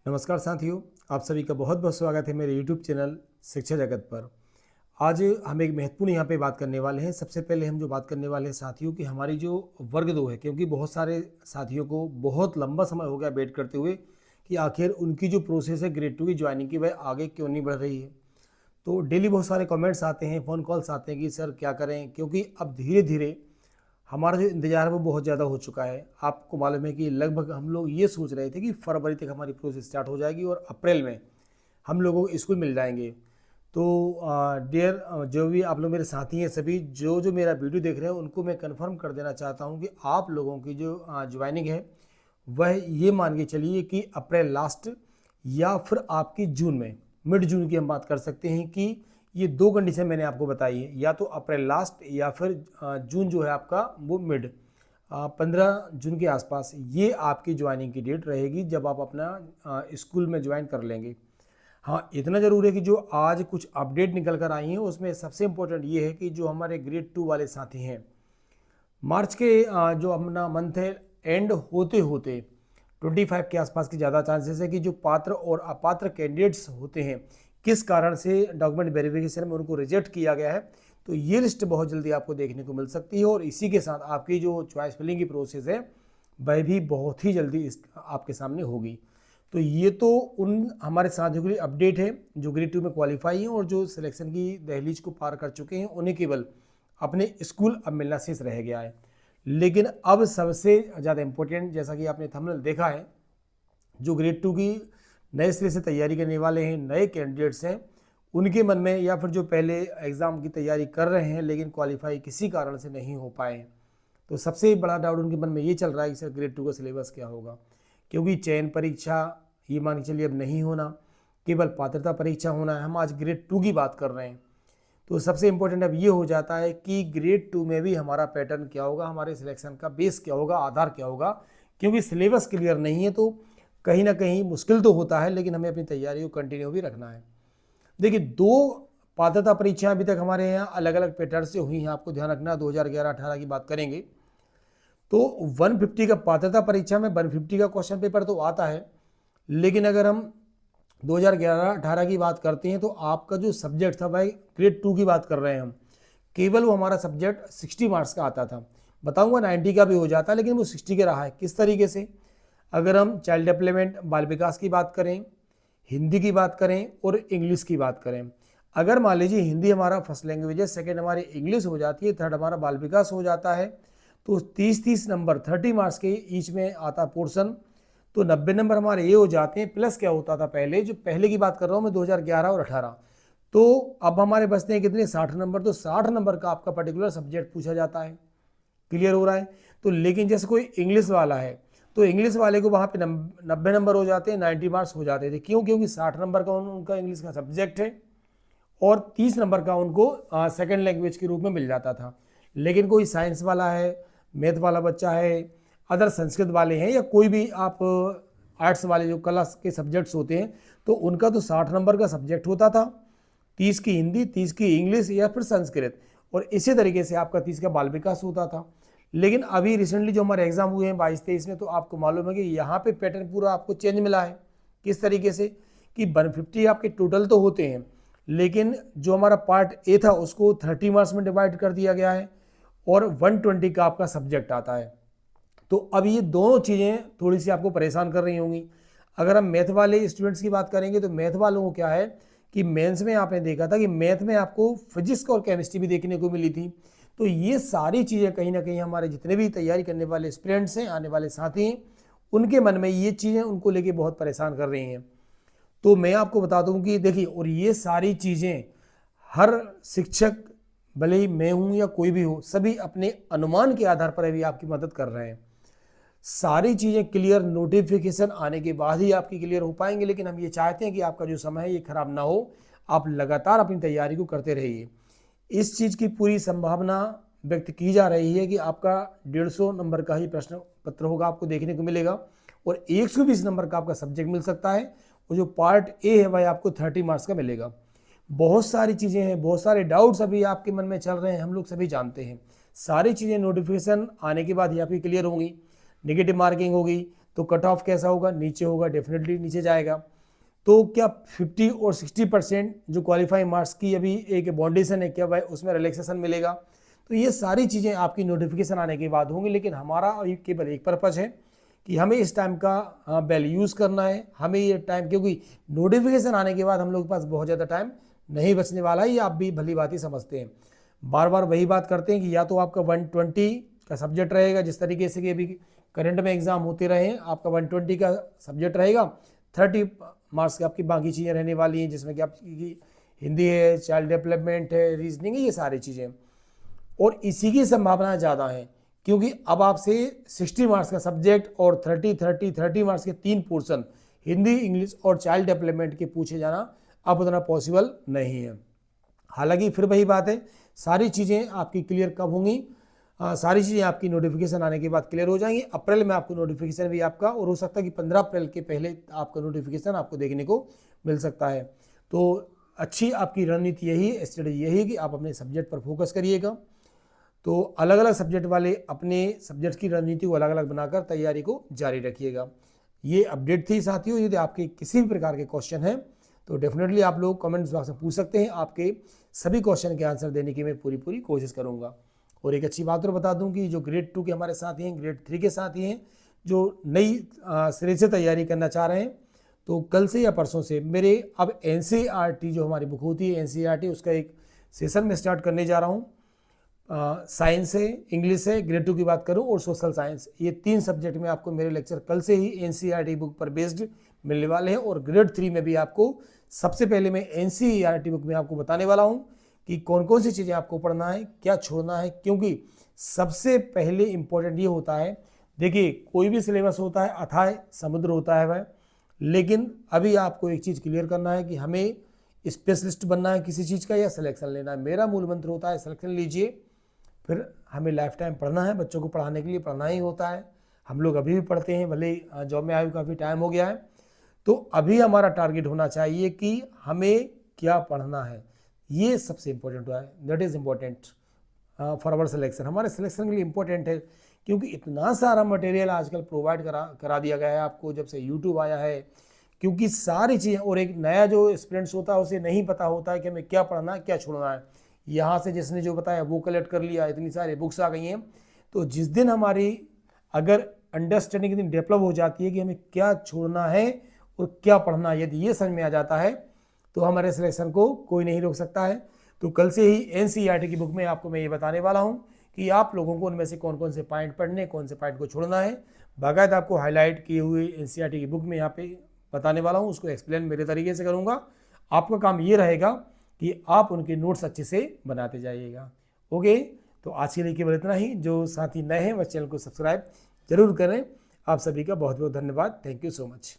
नमस्कार साथियों, आप सभी का बहुत बहुत स्वागत है मेरे YouTube चैनल शिक्षा जगत पर। आज हम एक महत्वपूर्ण यहाँ पे बात करने वाले हैं। सबसे पहले हम जो बात करने वाले हैं साथियों कि हमारी जो वर्ग 2 है, क्योंकि बहुत सारे साथियों को बहुत लंबा समय हो गया वेट करते हुए कि आखिर उनकी जो प्रोसेस है ग्रेड 2 की ज्वाइनिंग की वह आगे क्यों नहीं बढ़ रही है। तो डेली बहुत सारे कमेंट्स आते हैं, फ़ोन कॉल्स आते हैं कि सर क्या करें, क्योंकि अब धीरे धीरे हमारा जो इंतज़ार है वो बहुत ज़्यादा हो चुका है। आपको मालूम है कि लगभग हम लोग ये सोच रहे थे कि फरवरी तक हमारी प्रोसेस स्टार्ट हो जाएगी और अप्रैल में हम लोगों को स्कूल मिल जाएंगे। तो डियर जो भी आप लोग मेरे साथी हैं, सभी जो जो मेरा वीडियो देख रहे हैं उनको मैं कंफर्म कर देना चाहता हूं कि आप लोगों की जो ज्वाइनिंग है वह ये मान के चलिए कि अप्रैल लास्ट या फिर आपकी जून में, मिड जून की हम बात कर सकते हैं कि ये दो कंडीशन मैंने आपको बताई है, या तो अप्रैल लास्ट या फिर जून जो है आपका वो मिड 15 जून के आसपास ये आपकी ज्वाइनिंग की डेट रहेगी जब आप अपना स्कूल में ज्वाइन कर लेंगे। हाँ, इतना ज़रूर है कि जो आज कुछ अपडेट निकल कर आई हैं उसमें सबसे इम्पोर्टेंट ये है कि जो हमारे ग्रेड 2 वाले साथी हैं, मार्च के जो अपना मंथ है एंड होते होते 25 के आसपास की ज़्यादा चांसेस है कि जो पात्र और अपात्र कैंडिडेट्स होते हैं, किस कारण से डॉक्यूमेंट वेरिफिकेशन में उनको रिजेक्ट किया गया है, तो ये लिस्ट बहुत जल्दी आपको देखने को मिल सकती है। और इसी के साथ आपकी जो चॉइस फिलिंग की प्रोसेस है वह भी बहुत ही जल्दी आपके सामने होगी। तो ये तो उन हमारे साथियों के लिए अपडेट है जो ग्रेड 2 में क्वालिफाई हैं और जो सिलेक्शन की दहलीज को पार कर चुके हैं, उन्हें केवल अपने स्कूल अब मिलना शेष रह गया है। लेकिन अब सबसे ज़्यादा इम्पोर्टेंट, जैसा कि आपने थंबनेल देखा है, जो ग्रेड 2 की नए सिरे से तैयारी करने वाले हैं, नए कैंडिडेट्स हैं, उनके मन में या फिर जो पहले एग्ज़ाम की तैयारी कर रहे हैं लेकिन क्वालिफाई किसी कारण से नहीं हो पाए, तो सबसे बड़ा डाउट उनके मन में ये चल रहा है कि सर ग्रेड 2 का सिलेबस क्या होगा, क्योंकि चयन परीक्षा ये मान के चलिए अब नहीं होना, केवल पात्रता परीक्षा होना है। हम आज ग्रेड 2 की बात कर रहे हैं। तो सबसे इम्पोर्टेंट अब ये हो जाता है कि ग्रेड 2 में भी हमारा पैटर्न क्या होगा, हमारे सिलेक्शन का बेस क्या होगा, आधार क्या होगा, क्योंकि सिलेबस क्लियर नहीं है तो कहीं ना कहीं मुश्किल तो होता है, लेकिन हमें अपनी तैयारी को कंटिन्यू भी रखना है। देखिए, दो पात्रता परीक्षाएं अभी तक हमारे यहाँ अलग अलग पैटर्न से हुई हैं, आपको ध्यान रखना। 2011-18 की बात करेंगे तो 150 का पात्रता परीक्षा में 150 का क्वेश्चन पेपर तो आता है, लेकिन अगर हम 2011-18 की बात करते हैं तो आपका जो सब्जेक्ट था भाई, ग्रेड 2 की बात कर रहे हैं हम, केवल वो हमारा सब्जेक्ट 60 मार्क्स का आता था। बताऊंगा 90 का भी हो जाता, लेकिन वो 60 का रहा है। किस तरीके से? अगर हम चाइल्ड डेवलपमेंट, बाल विकास की बात करें, हिंदी की बात करें और इंग्लिश की बात करें, अगर मान लीजिए हिंदी हमारा फर्स्ट लैंग्वेज है, सेकेंड हमारी इंग्लिश हो जाती है, थर्ड हमारा बाल विकास हो जाता है, तो 30-30 नंबर 30 मार्क्स के ईच में आता पोर्शन, तो 90 नंबर हमारे ये हो जाते हैं। प्लस क्या होता था पहले, जो पहले की बात कर रहा हूँ मैं 2011 और 18, तो अब हमारे बचते हैं कितने, 60 नंबर। तो 60 नंबर का आपका पर्टिकुलर सब्जेक्ट पूछा जाता है। क्लियर हो रहा है? तो लेकिन जैसे कोई इंग्लिश वाला है तो इंग्लिश वाले को वहाँ पे 90 नंबर हो जाते हैं, 90 मार्क्स हो जाते थे। क्यों? क्योंकि 60 नंबर का उनका इंग्लिश का सब्जेक्ट है और 30 नंबर का उनको सेकेंड लैंग्वेज के रूप में मिल जाता था। लेकिन कोई साइंस वाला है, मैथ वाला बच्चा है, अदर संस्कृत वाले हैं, या कोई भी आप आर्ट्स वाले जो कला के सब्जेक्ट्स होते हैं, तो उनका तो 60 नंबर का सब्जेक्ट होता था, 30 की हिंदी, 30 की इंग्लिश या फिर संस्कृत, और इसी तरीके से आपका 30 का बाल विकास होता था। लेकिन अभी रिसेंटली जो हमारे एग्जाम हुए हैं 22-23 में, तो आपको मालूम है कि यहाँ पे पैटर्न पूरा आपको चेंज मिला है। किस तरीके से कि 150 आपके टोटल तो होते हैं, लेकिन जो हमारा पार्ट ए था उसको 30 मार्क्स में डिवाइड कर दिया गया है और 120 का आपका सब्जेक्ट आता है। तो अब ये दोनों चीज़ें थोड़ी सी आपको परेशान कर रही होंगी। अगर हम मैथ वाले स्टूडेंट्स की बात करेंगे तो मैथ वालों को क्या है कि मेंस में आपने देखा था कि मैथ में आपको फिजिक्स और केमिस्ट्री भी देखने को मिली थी। तो ये सारी चीज़ें कहीं ना कहीं हमारे जितने भी तैयारी करने वाले स्टूडेंट्स हैं, आने वाले साथी हैं, उनके मन में ये चीज़ें उनको लेके बहुत परेशान कर रही हैं। तो मैं आपको बता दूं कि देखिए, और ये सारी चीज़ें हर शिक्षक, भले ही मैं हूं या कोई भी हो, सभी अपने अनुमान के आधार पर अभी आपकी मदद कर रहे हैं। सारी चीज़ें क्लियर नोटिफिकेशन आने के बाद ही आपकी क्लियर हो पाएंगे, लेकिन हम ये चाहते हैं कि आपका जो समय है ये खराब ना हो, आप लगातार अपनी तैयारी को करते रहिए। इस चीज़ की पूरी संभावना व्यक्त की जा रही है कि आपका 150 नंबर का ही प्रश्न पत्र होगा, आपको देखने को मिलेगा, और 120 नंबर का आपका सब्जेक्ट मिल सकता है, और जो पार्ट ए है वह आपको 30 मार्क्स का मिलेगा। बहुत सारी चीज़ें हैं, बहुत सारे डाउट्स अभी आपके मन में चल रहे हैं, हम लोग सभी जानते हैं। सारी चीज़ें नोटिफिकेशन आने के बाद ही आपकी क्लियर होंगी। नेगेटिव मार्किंग होगी, तो कट ऑफ कैसा होगा, नीचे होगा, डेफिनेटली नीचे जाएगा। तो क्या 50 और 60% जो क्वालिफाइंग मार्क्स की अभी एक बाउंडेशन है, क्या भाई उसमें रिलैक्सेशन मिलेगा? तो ये सारी चीज़ें आपकी नोटिफिकेशन आने के बाद होंगी, लेकिन हमारा केवल एक पर्पज़ है कि हमें इस टाइम का वेल यूज़ करना है। हमें ये टाइम, क्योंकि नोटिफिकेशन आने के बाद हम लोग के पास बहुत ज़्यादा टाइम नहीं बचने वाला है, ये आप भी भली बात ही समझते हैं। बार बार वही बात करते हैं कि या तो आपका 120 का सब्जेक्ट रहेगा, जिस तरीके से कि अभी करंट में एग्जाम होते रहे हैं, आपका 120 का सब्जेक्ट रहेगा, 30 मार्क्स की आपकी बाकी चीज़ें रहने वाली हैं, जिसमें कि आपकी हिंदी है, चाइल्ड डेवलपमेंट है, रीजनिंग है, ये सारी चीज़ें। और इसी की संभावना ज़्यादा है, क्योंकि अब आपसे 60 मार्क्स का सब्जेक्ट और 30 मार्क्स के 3 पोर्शन हिंदी, इंग्लिश और चाइल्ड डेवलपमेंट के पूछे जाना अब उतना पॉसिबल नहीं है। हालांकि फिर वही बात है, सारी चीज़ें आपकी क्लियर कब होंगी? सारी चीज़ें आपकी नोटिफिकेशन आने के बाद क्लियर हो जाएंगी। अप्रैल में आपको नोटिफिकेशन भी आपका, और हो सकता है कि 15 अप्रैल के पहले आपका नोटिफिकेशन आपको देखने को मिल सकता है। तो अच्छी आपकी रणनीति यही है, स्ट्रेटेजी यही है कि आप अपने सब्जेक्ट पर फोकस करिएगा। तो अलग अलग सब्जेक्ट वाले अपने सब्जेक्ट की रणनीति को अलग अलग बनाकर तैयारी को जारी रखिएगा। ये अपडेट थी साथियों। यदि आपके किसी भी प्रकार के क्वेश्चन हैं तो डेफिनेटली आप लोग कमेंट्स बॉक्स में पूछ सकते हैं। आपके सभी क्वेश्चन के आंसर देने की मैं पूरी कोशिश करूंगा। और एक अच्छी बात और बता दूं कि जो ग्रेड 2 के हमारे साथी हैं, ग्रेड 3 के साथी हैं, जो नई सिरे से तैयारी करना चाह रहे हैं, तो कल से या परसों से मेरे अब NCERT जो हमारी बुक होती है NCERT, उसका एक सेशन में स्टार्ट करने जा रहा हूँ। साइंस है, इंग्लिश है, ग्रेड 2 की बात करूं, और सोशल साइंस, ये 3 सब्जेक्ट में आपको मेरे लेक्चर कल से ही NCERT बुक पर बेस्ड मिलने वाले हैं। और ग्रेड 3 में भी आपको सबसे पहले मैं NCERT बुक में आपको बताने वाला हूं कि कौन कौन सी चीज़ें आपको पढ़ना है, क्या छोड़ना है। क्योंकि सबसे पहले इंपॉर्टेंट ये होता है, देखिए कोई भी सिलेबस होता है अथाह समुद्र होता है वह, लेकिन अभी आपको एक चीज़ क्लियर करना है कि हमें स्पेशलिस्ट बनना है किसी चीज़ का या सिलेक्शन लेना है। मेरा मूल मंत्र होता है सिलेक्शन लीजिए, फिर हमें लाइफ टाइम पढ़ना है। बच्चों को पढ़ाने के लिए पढ़ना ही होता है। हम लोग अभी भी पढ़ते हैं, भले जॉब में आए हुए काफ़ी टाइम हो गया है। तो अभी हमारा टारगेट होना चाहिए कि हमें क्या पढ़ना है, ये सबसे इम्पोर्टेंट हुआ है। That is important for our selection, हमारे सिलेक्शन के लिए इम्पोर्टेंट है। क्योंकि इतना सारा मटेरियल आजकल प्रोवाइड करा दिया गया है आपको जब से यूट्यूब आया है। क्योंकि सारी चीज़ें, और एक नया जो स्टूडेंट्स होता है उसे नहीं पता होता है कि हमें क्या पढ़ना है, क्या छोड़ना है। यहाँ से जिसने जो बताया वो कलेक्ट कर लिया, इतनी सारी बुक्स आ गई हैं। तो जिस दिन हमारी अगर अंडरस्टैंडिंग इतनी डेवलप हो जाती है कि हमें क्या छोड़ना है और क्या पढ़ना है, यदि ये समझ में आ जाता है तो हमारे सिलेक्शन को कोई नहीं रोक सकता है। तो कल से ही NCERT की बुक में आपको मैं ये बताने वाला हूँ कि आप लोगों को उनमें से कौन कौन से पॉइंट पढ़ने, कौन से पॉइंट को छोड़ना है, बाकायदा आपको हाईलाइट किए हुए NCERT की बुक में यहाँ पे बताने वाला हूँ। उसको एक्सप्लेन मेरे तरीके से करूँगा। आपका काम ये रहेगा कि आप उनके नोट्स अच्छे से बनाते जाइएगा। ओके, तो आज के लिए केवल इतना ही। जो साथी नए हैं वह चैनल को सब्सक्राइब जरूर करें। आप सभी का बहुत बहुत धन्यवाद। Thank you so much.